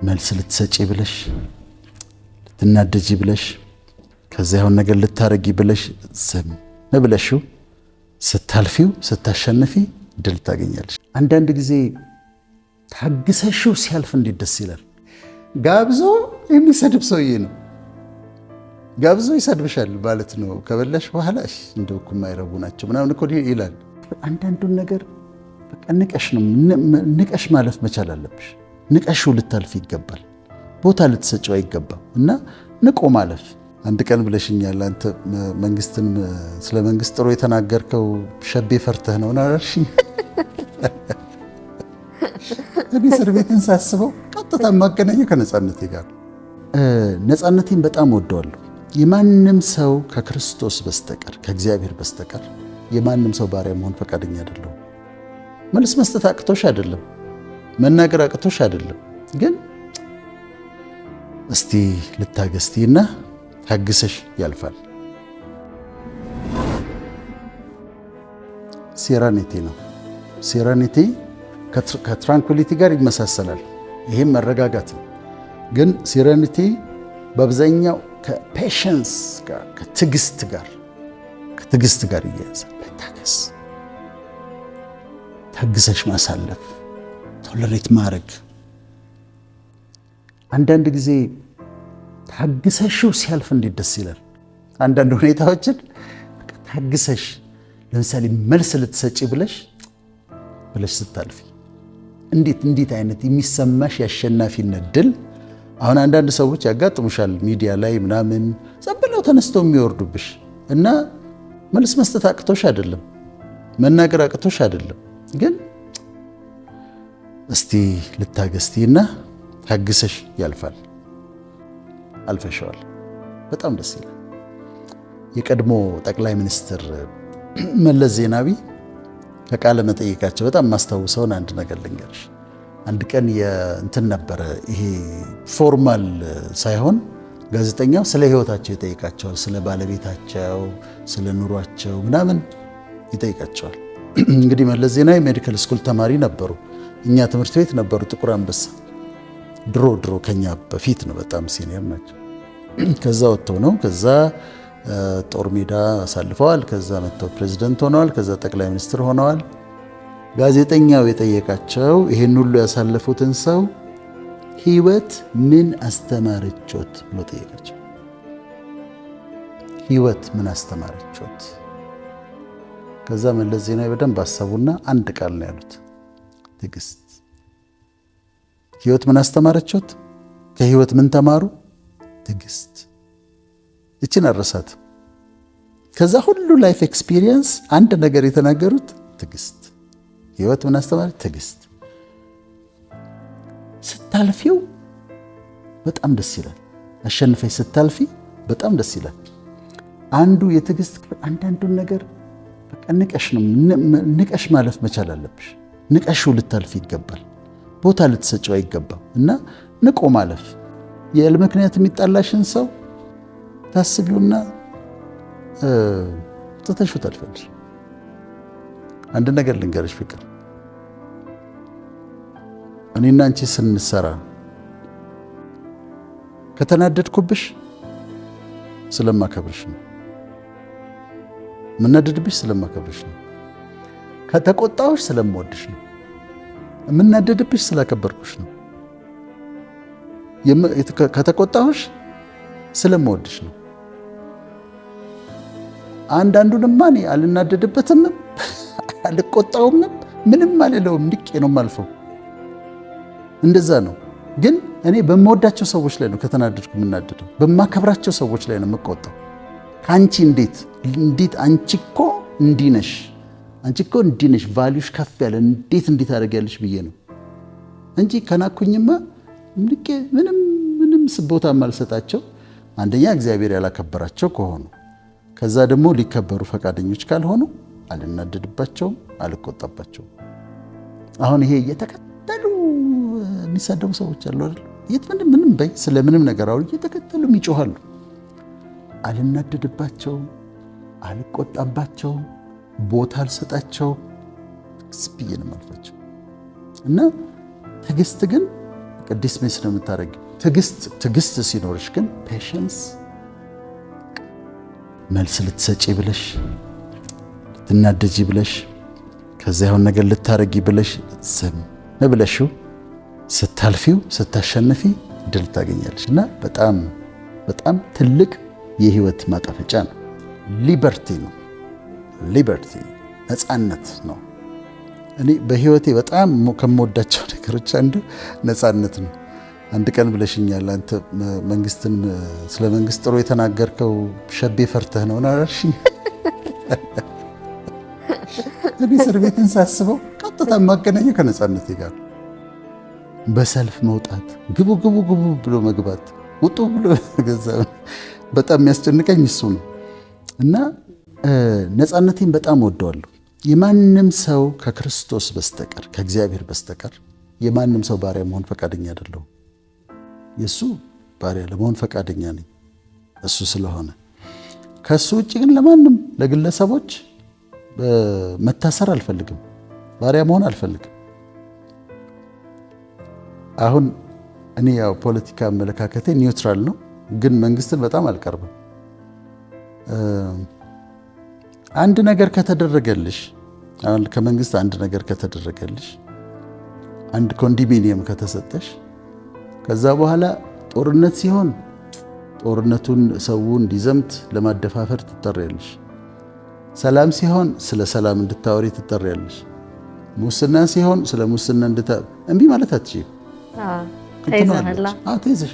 መልስ ልትሰጪ ብለሽ ልትናደጂ ብለሽ ከዛ ያውን ነገር ልታረጊ ብለሽ ዝም ብለሽው ስታልፊው ስታሸንፊ ድል ታገኛለሽ። አንዳንድ ጊዜ ታግሰሽው ሲያልፍ እንዴት ደስ ይላል። ጋብዞ የሚሰድብ ሰውዬ ነው። ጋብዞ ይሰድብሻል ማለት ነው። ከበላሽ በኋላ እንደው እኮ የማይረቡ ናቸው ምናምን እኮ ይላል። አንዳንዱን ነገር በቃ ንቀሽ ማለፍ መቻል አለብሽ። ንቀሽው ልታልፍ ይገባል። ቦታ ልትሰጪው አይገባም። እና ንቆ ማለፍ አንድ ቀን ብለሽኛል። አንተ መንግስትን ስለ መንግስት ጥሩ የተናገርከው ሸቤ ፈርተህ ነው አላልሽኝ? እኔ እስር ቤትን ሳስበው ቀጥታ የማገናኘው ከነፃነቴ ጋር። ነፃነቴን በጣም ወደዋለሁ። የማንም ሰው ከክርስቶስ በስተቀር ከእግዚአብሔር በስተቀር የማንም ሰው ባሪያ መሆን ፈቃደኛ አይደለሁም። መልስ መስጠት አቅቶሽ አይደለም፣ መናገር አቅቶሽ አይደለም። ግን እስቲ ልታገስቲና ታግሰሽ ያልፋል። ሴራኒቲ ነው። ሴራኒቲ ከትራንኩሊቲ ጋር ይመሳሰላል። ይሄም መረጋጋት ነው። ግን ሴራኒቲ በአብዛኛው ከፔሽንስ ጋር ከትዕግስት ጋር ይያያዛል። መታገስ፣ ታግሰሽ ማሳለፍ፣ ቶለሬት ማድረግ። አንዳንድ ጊዜ ታግሰሽው ሲያልፍ እንዴት ደስ ይላል። አንዳንድ ሁኔታዎችን ታግሰሽ ለምሳሌ መልስ ልትሰጪ ብለሽ ስታልፊ እንዴት አይነት የሚሰማሽ የአሸናፊነት ድል። አሁን አንዳንድ ሰዎች ያጋጥሙሻል ሚዲያ ላይ ምናምን ዘብለው ተነስተው የሚወርዱብሽ እና መልስ መስጠት አቅቶሽ አይደለም፣ መናገር አቅቶሽ አይደለም። ግን እስቲ ልታገስቲና ታግሰሽ ያልፋል። አልፈሻዋል። በጣም ደስ ይላል። የቀድሞ ጠቅላይ ሚኒስትር መለስ ዜናዊ ከቃለ መጠይቃቸው በጣም ማስታውሰውን አንድ ነገር ልንገርሽ። አንድ ቀን እንትን ነበረ፣ ይሄ ፎርማል ሳይሆን ጋዜጠኛው ስለ ሕይወታቸው ይጠይቃቸዋል። ስለ ባለቤታቸው፣ ስለ ኑሯቸው ምናምን ይጠይቃቸዋል። እንግዲህ መለስ ዜናዊ ሜዲካል ስኩል ተማሪ ነበሩ። እኛ ትምህርት ቤት ነበሩ ጥቁር አንበሳ። ድሮ ከኛ በፊት ነው፣ በጣም ሲኒየር ናቸው። ከዛ ወጥተው ነው ከዛ ጦር ሜዳ አሳልፈዋል። ከዛ መጥተው ፕሬዝደንት ሆነዋል። ከዛ ጠቅላይ ሚኒስትር ሆነዋል። ጋዜጠኛው የጠየቃቸው ይሄን ሁሉ ያሳለፉትን ሰው ህይወት ምን አስተማረቾት ብሎ ጠየቃቸው። ህይወት ምን አስተማረቾት? ከዛ መለስ ዜናዊ በደንብ አሰቡና አንድ ቃል ነው ያሉት፣ ትዕግስት። ህይወት ምን አስተማረቾት? ከህይወት ምን ተማሩ? ትዕግስት። እችን አረሳት። ከዛ ሁሉ ላይፍ ኤክስፒሪየንስ አንድ ነገር የተናገሩት ትዕግስት። ህይወት ምን አስተማረች? ትዕግስት። ስታልፊው በጣም ደስ ይላል። አሸንፈሽ ስታልፊ በጣም ደስ ይላል። አንዱ የትዕግስት አንዳንዱን ነገር በቃ ንቀሽ ማለፍ መቻል አለብሽ። ንቀሽው ልታልፊ ይገባል። ቦታ ልትሰጪው አይገባም። እና ንቆ ማለፍ የል ምክንያት የሚጣላሽን ሰው ታስቢውና ትተሽው ታልፊያለሽ። አንድ ነገር ልንገርሽ ፍቅር፣ እኔና አንቺ ስንሰራ ከተናደድኩብሽ ስለማከብርሽ ነው። የምናደድብሽ ስለማከብርሽ ነው። ከተቆጣሁሽ ስለምወድሽ ነው። የምናደድብሽ ስላከበርኩሽ ነው። ከተቆጣሁሽ ስለምወድሽ ነው። አንዳንዱንማ እኔ አልናደድበትም፣ አልቆጣውም፣ ምንም አልለውም፣ ንቄ ነው የማልፈው። እንደዛ ነው። ግን እኔ በምወዳቸው ሰዎች ላይ ነው ከተናደድኩ የምናደደው። በማከብራቸው ሰዎች ላይ ነው የምቆጣው። ከአንቺ እንዴት አንቺ እኮ እንዲህ ነሽ፣ አንቺ እኮ እንዲህ ነሽ፣ ቫልዩሽ ከፍ ያለ እንዴት አደርጊያለሽ ብዬ ነው እንጂ ከናኩኝማ ንቄ ምንም ቦታ ማልሰጣቸው። አንደኛ እግዚአብሔር ያላከበራቸው ከሆኑ፣ ከዛ ደግሞ ሊከበሩ ፈቃደኞች ካልሆኑ አልናደድባቸውም፣ አልቆጣባቸውም። አሁን ይሄ እየተከተሉ የሚሳደቡ ሰዎች አሉ አይደል? ምንም በይ ስለምንም ነገር አሁን እየተከተሉ ይጮሃሉ። አልናደድባቸውም፣ አልቆጣባቸውም፣ ቦታ አልሰጣቸውም። ስብዬ ነው የማልፋቸው። እና ትዕግስት ግን ዲስሚስ ነው የምታደርጊው። ትዕግስት ሲኖርሽ ግን ፔሽንስ፣ መልስ ልትሰጪ ብለሽ ልትናደጂ ብለሽ ከዚያ የሆነ ነገር ልታረጊ ብለሽ ዝም ብለሽው ስታልፊው ስታሸንፊ ድል ታገኛለሽ። እና በጣም በጣም ትልቅ የህይወት ማጣፈጫ ነው። ሊበርቲ ነው። ሊበርቲ ነፃነት ነው። እኔ በህይወቴ በጣም ከምወዳቸው ነገሮች አንዱ ነፃነት ነው። አንድ ቀን ብለሽኛል፣ አንተ መንግስትን ስለ መንግስት ጥሩ የተናገርከው ሸቤ ፈርተህ ነው አላልሽኝ? እኔ እስር ቤትን ሳስበው ቀጥታ የማገናኘው ከነፃነቴ ጋር በሰልፍ መውጣት፣ ግቡ ግቡ ግቡ ብሎ መግባት፣ ውጡ ብሎ ገዛ በጣም የሚያስጨንቀኝ እሱ ነው። እና ነፃነቴን በጣም ወደዋለሁ። የማንም ሰው ከክርስቶስ በስተቀር ከእግዚአብሔር በስተቀር የማንም ሰው ባሪያ መሆን ፈቃደኛ አይደለሁም። የእሱ ባሪያ ለመሆን ፈቃደኛ ነኝ እሱ ስለሆነ። ከእሱ ውጭ ግን ለማንም ለግለሰቦች መታሰር አልፈልግም፣ ባሪያ መሆን አልፈልግም። አሁን እኔ ያው ፖለቲካ አመለካከቴ ኒውትራል ነው፣ ግን መንግስትን በጣም አልቀርብም። አንድ ነገር ከተደረገልሽ፣ አሁን ከመንግስት አንድ ነገር ከተደረገልሽ፣ አንድ ኮንዶሚኒየም ከተሰጠሽ፣ ከዛ በኋላ ጦርነት ሲሆን ጦርነቱን ሰው እንዲዘምት ለማደፋፈር ትጠሪያለሽ። ሰላም ሲሆን ስለ ሰላም እንድታወሪ ትጠሪያለሽ። ሙስና ሲሆን ስለ ሙስና እምቢ ማለት አትችይም። ተይዘሽ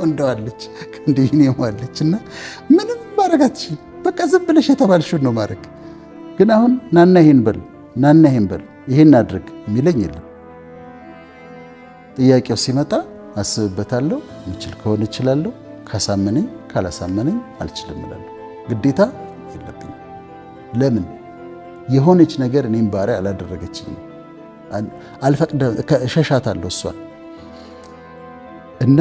እንደዋለች ኮንዶሚኒየም አለች እና ምንም ማድረግ አትችይም። በቃ ዝም ብለሽ የተባልሽውን ነው ማድረግ። ግን አሁን ናና ይሄን በል ናና ይሄን በል ይሄን አድርግ የሚለኝ የለም። ጥያቄው ሲመጣ አስብበታለሁ። ምችል ከሆነ እችላለሁ፣ ካሳመነኝ ካላሳመነኝ አልችልም እላለሁ። ግዴታ የለብኝም። ለምን የሆነች ነገር እኔም ባሪያ አላደረገችኝም። አልፈቅደም፣ እሸሻታለሁ እሷን እና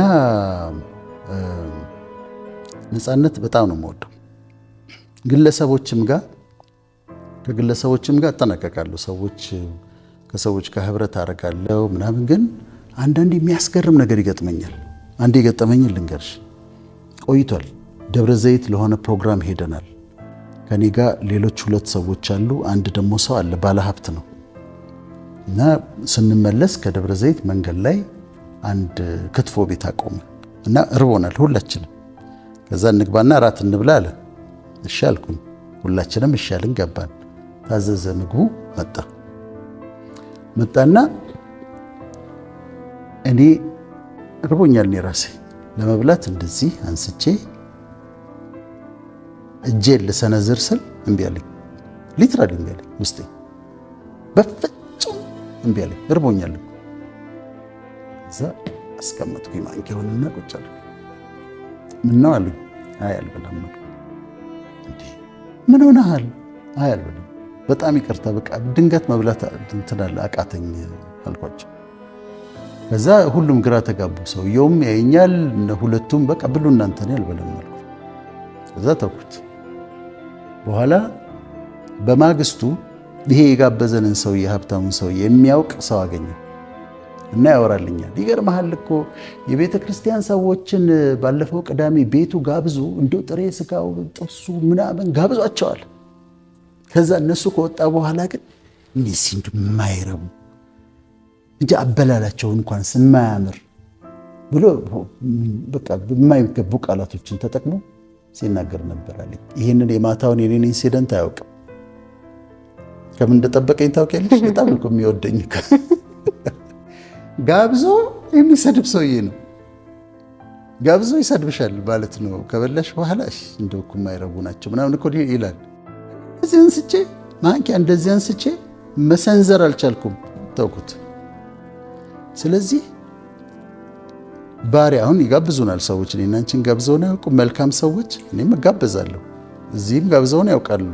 ነፃነት በጣም ነው የምወደው። ከግለሰቦችም ጋር እጠነቀቃለሁ። ከሰዎች ጋር ህብረት አደርጋለሁ ምናምን። ግን አንዳንዴ የሚያስገርም ነገር ይገጥመኛል። አንዴ የገጠመኝን ልንገርሽ። ቆይቷል። ደብረ ዘይት ለሆነ ፕሮግራም ሄደናል። ከኔ ጋር ሌሎች 2 ሰዎች አሉ። አንድ ደግሞ ሰው አለ፣ ባለሀብት ነው። እና ስንመለስ ከደብረ ዘይት መንገድ ላይ አንድ ክትፎ ቤት አቆመ እና እርቦናል ሁላችንም። ከዛ እንግባና እራት እንብላ አለ። እሺ አልኩኝ። ሁላችንም እሺ አልን፣ ገባን። ታዘዘ። ምግቡ መጣና እኔ እርቦኛል። እኔ ራሴ ለመብላት እንደዚህ አንስቼ እጄን ልሰነዝር ስል እምቢ አለኝ። ሊትራሊ እምቢ አለኝ። ውስጤ በፍጹም እምቢ አለኝ። እርቦኛል። እዛ አስቀመጥኩኝ ማንኪያውንና ቁጭ አልኩ። ምነው አሉኝ። አይ አልበላም። ምን ሆነሃል? አይ አልበላም። በጣም ይቅርታ፣ በቃ ድንገት መብላት እንትን አለ አቃተኝ አልኳቸው። ከዛ ሁሉም ግራ ተጋቡ። ሰውየውም ያየኛል፣ ሁለቱም በቃ ብሉ እናንተ፣ እኔ አልበላም አልኩ። ከዛ ተውኩት። በኋላ በማግስቱ ይሄ የጋበዘንን ሰውዬ ሀብታሙን ሰውዬ የሚያውቅ ሰው አገኘ እና ያወራልኛል። ይገርምሃል እኮ የቤተ ክርስቲያን ሰዎችን ባለፈው ቅዳሜ ቤቱ ጋብዙ፣ እንደው ጥሬ ስጋው ጥብሱ ምናምን ጋብዟቸዋል። ከዛ እነሱ ከወጣ በኋላ ግን እነዚህ እንደማይረቡ እንጂ አበላላቸው እንኳን ስማያምር ብሎ በቃ የማይገቡ ቃላቶችን ተጠቅሞ ሲናገር ነበር አለኝ። ይህንን የማታውን የኔን ኢንሲደንት አያውቅም። ከምን እንደጠበቀኝ ታውቂያለሽ? በጣም እኮ የሚወደኝ ጋብዞ የሚሰድብ ሰውዬ ነው። ጋብዞ ይሰድብሻል ማለት ነው። ከበላሽ በኋላ እንደው እኮ የማይረቡ ናቸው ምናምን እኮ ይላል። እንደዚህ አንስቼ ማንኪያ እንደዚህ አንስቼ መሰንዘር አልቻልኩም፣ ተውኩት። ስለዚህ ባሪያ አሁን ይጋብዙናል ሰዎች። እኔና አንቺን ጋብዘውን አያውቁም መልካም ሰዎች። እኔም እጋበዛለሁ፣ እዚህም ጋብዘውን ያውቃሉ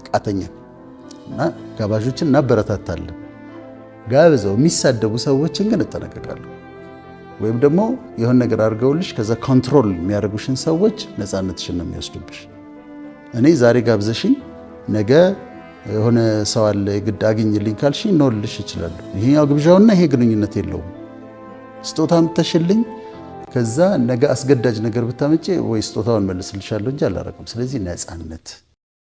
ቃተኛ እና ጋባዦችን እናበረታታለን። ጋብዘው የሚሳደቡ ሰዎችን ግን እጠነቀቃለሁ። ወይም ደግሞ የሆነ ነገር አድርገውልሽ ከዛ ኮንትሮል የሚያደርጉሽን ሰዎች ነፃነትሽን ነው የሚወስዱብሽ። እኔ ዛሬ ጋብዘሽኝ ነገ የሆነ ሰው አለ የግድ አግኝልኝ ካልሽኝ እኖርልሽ እችላለሁ። ይሄኛው ግብዣውና ይሄ ግንኙነት የለውም። ስጦታ አምጥተሽልኝ ከዛ ነገ አስገዳጅ ነገር ብታመጪ ወይ ስጦታውን መልስልሻለሁ እንጂ አላረኩም። ስለዚህ ነፃነት